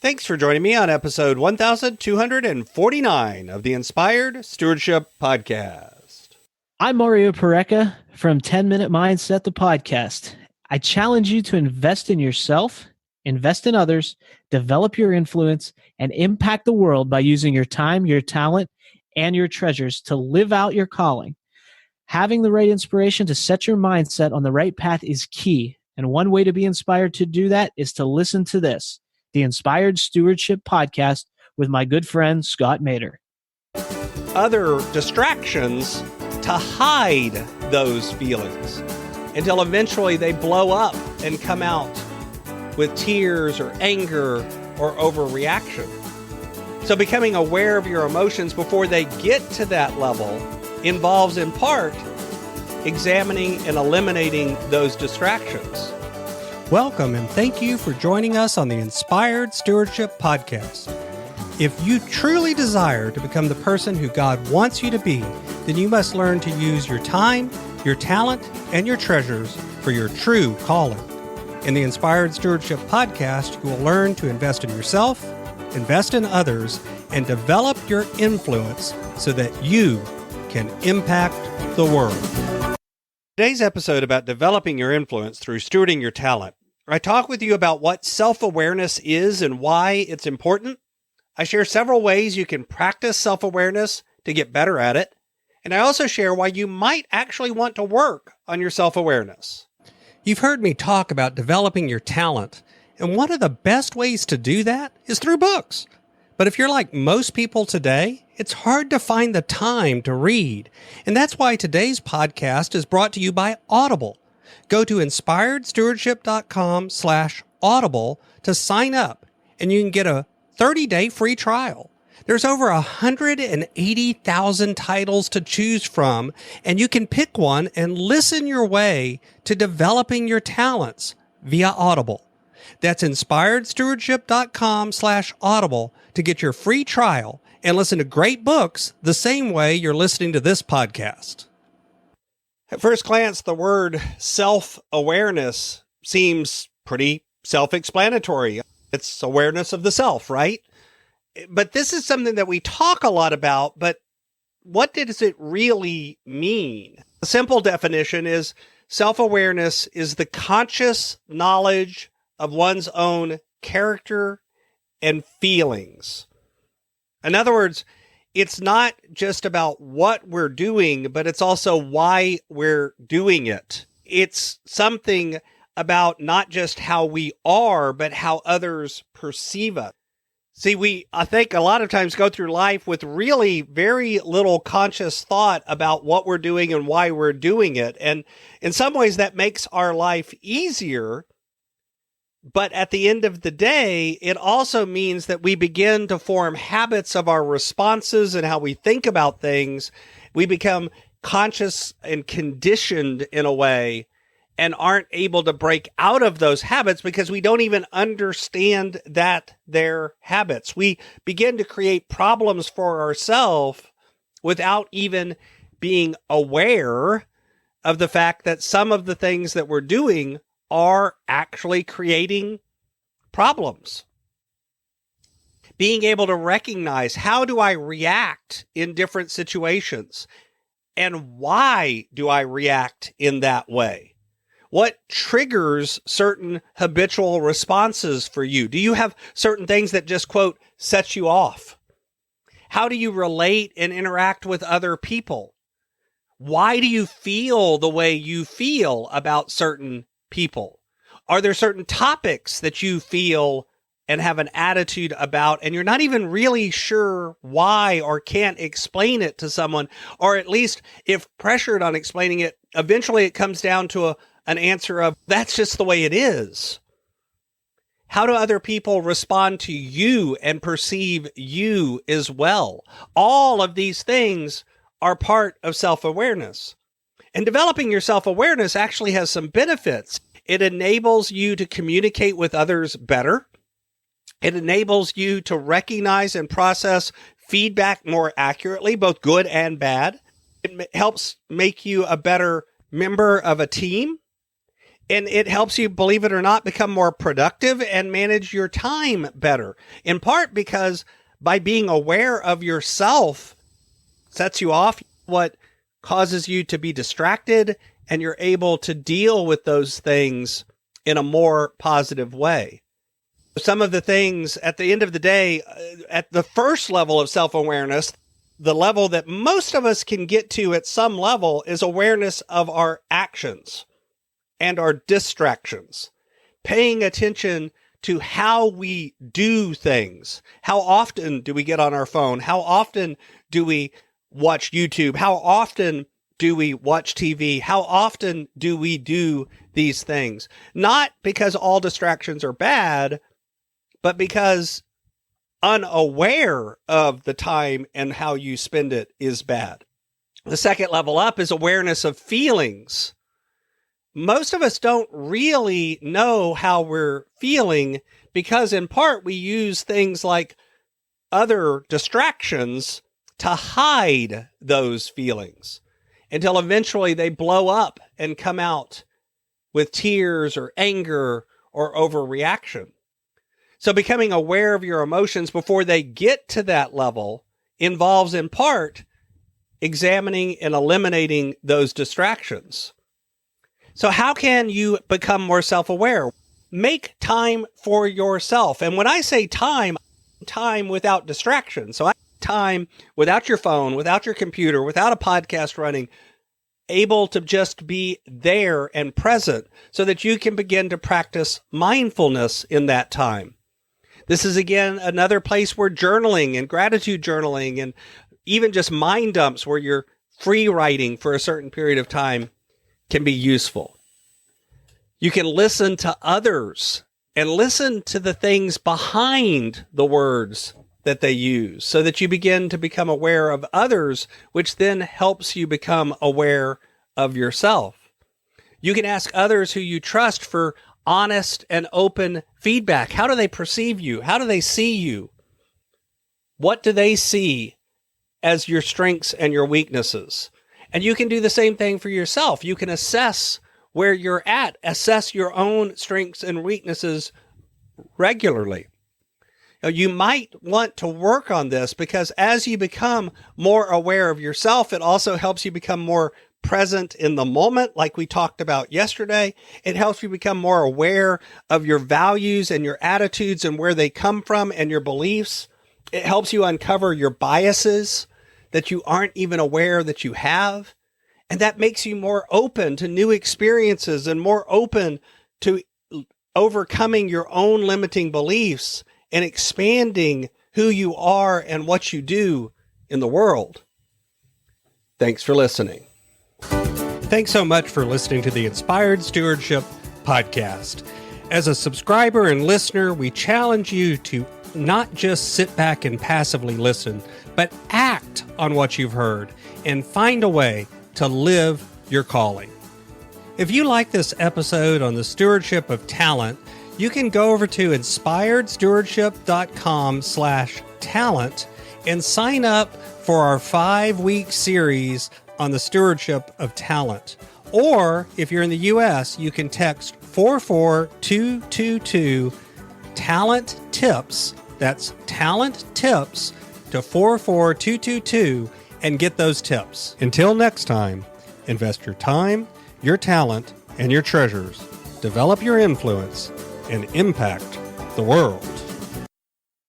Thanks for joining me on episode 1249 of the Inspired Stewardship Podcast. I'm Mario Pareca from 10-Minute Mindset, the podcast. I challenge you to invest in yourself, invest in others, develop your influence, and impact the world by using your time, your talent, and your treasures to live out your calling. Having the right inspiration to set your mindset on the right path is key. And one way to be inspired to do that is to listen to this, the Inspired Stewardship Podcast with my good friend, Scott Mater. Other distractions to hide those feelings until eventually they blow up and come out with tears or anger or overreaction. So becoming aware of your emotions before they get to that level involves in part examining and eliminating those distractions. Welcome and thank you for joining us on the Inspired Stewardship Podcast. If you truly desire to become the person who God wants you to be, then you must learn to use your time, your talent, and your treasures for your true calling. In the Inspired Stewardship Podcast, you will learn to invest in yourself, invest in others, and develop your influence so that you can impact the world. Today's episode about developing your influence through stewarding your talent. I talk with you about what self-awareness is and why it's important. I share several ways you can practice self-awareness to get better at it. And I also share why you might actually want to work on your self-awareness. You've heard me talk about developing your talent, and one of the best ways to do that is through books. But if you're like most people today, it's hard to find the time to read. And that's why today's podcast is brought to you by Audible. Go to inspiredstewardship.com/audible to sign up, and you can get a 30-day free trial. There's over 180,000 titles to choose from, and you can pick one and listen your way to developing your talents via Audible. That's inspiredstewardship.com/audible to get your free trial and listen to great books the same way you're listening to this podcast. At first glance, the word self-awareness seems pretty self-explanatory. It's awareness of the self, right? But this is something that we talk a lot about, but what does it really mean? A simple definition is self-awareness is the conscious knowledge of one's own character and feelings. In other words, it's not just about what we're doing, but it's also why we're doing it. It's something about not just how we are, but how others perceive us. See, I think a lot of times go through life with really very little conscious thought about what we're doing and why we're doing it. And in some ways that makes our life easier. But at the end of the day, it also means that we begin to form habits of our responses and how we think about things. We become conscious and conditioned in a way and aren't able to break out of those habits because we don't even understand that they're habits. We begin to create problems for ourselves without even being aware of the fact that some of the things that we're doing are actually creating problems. Being able to recognize, how do I react in different situations? And why do I react in that way? What triggers certain habitual responses for you? Do you have certain things that just, quote, set you off? How do you relate and interact with other people? Why do you feel the way you feel about certain people? Are there certain topics that you feel and have an attitude about, and you're not even really sure why or can't explain it to someone, or at least if pressured on explaining it, eventually it comes down to an answer of, that's just the way it is. How do other people respond to you and perceive you as well? All of these things are part of self-awareness. And developing your self-awareness actually has some benefits. It enables you to communicate with others better. It enables you to recognize and process feedback more accurately, both good and bad. It helps make you a better member of a team. And it helps you, believe it or not, become more productive and manage your time better. In part because by being aware of yourself sets you off what causes you to be distracted, and you're able to deal with those things in a more positive way. Some of the things at the end of the day, at the first level of self-awareness, the level that most of us can get to at some level is awareness of our actions and our distractions, paying attention to how we do things. How often do we get on our phone? How often do we watch YouTube? How often do we watch TV? How often do we do these things? Not because all distractions are bad, but because unaware of the time and how you spend it is bad. The second level up is awareness of feelings. Most of us don't really know how we're feeling because in part we use things like other distractions to hide those feelings until eventually they blow up and come out with tears or anger or overreaction. So becoming aware of your emotions before they get to that level involves in part examining and eliminating those distractions. So how can you become more self-aware? Make time for yourself. And when I say time without distraction. So time without your phone, without your computer, without a podcast running, able to just be there and present so that you can begin to practice mindfulness in that time. This is, again, another place where journaling and gratitude journaling and even just mind dumps where you're free writing for a certain period of time can be useful. You can listen to others and listen to the things behind the words that they use so that you begin to become aware of others, which then helps you become aware of yourself. You can ask others who you trust for honest and open feedback. How do they perceive you? How do they see you? What do they see as your strengths and your weaknesses? And you can do the same thing for yourself. You can assess where you're at, assess your own strengths and weaknesses regularly. Now, you might want to work on this because as you become more aware of yourself, it also helps you become more present in the moment, like we talked about yesterday. It helps you become more aware of your values and your attitudes and where they come from and your beliefs. It helps you uncover your biases that you aren't even aware that you have. And that makes you more open to new experiences and more open to overcoming your own limiting beliefs and expanding who you are and what you do in the world. Thanks for listening. Thanks so much for listening to the Inspired Stewardship podcast. As a subscriber and listener, we challenge you to not just sit back and passively listen, but act on what you've heard and find a way to live your calling. If you like this episode on the stewardship of talent, you can go over to inspiredstewardship.com/talent and sign up for our 5-week series on the stewardship of talent. Or if you're in the U.S., you can text 44222 talent tips. That's talent tips to 44222 and get those tips. Until next time, invest your time, your talent, and your treasures. Develop your influence and impact the world.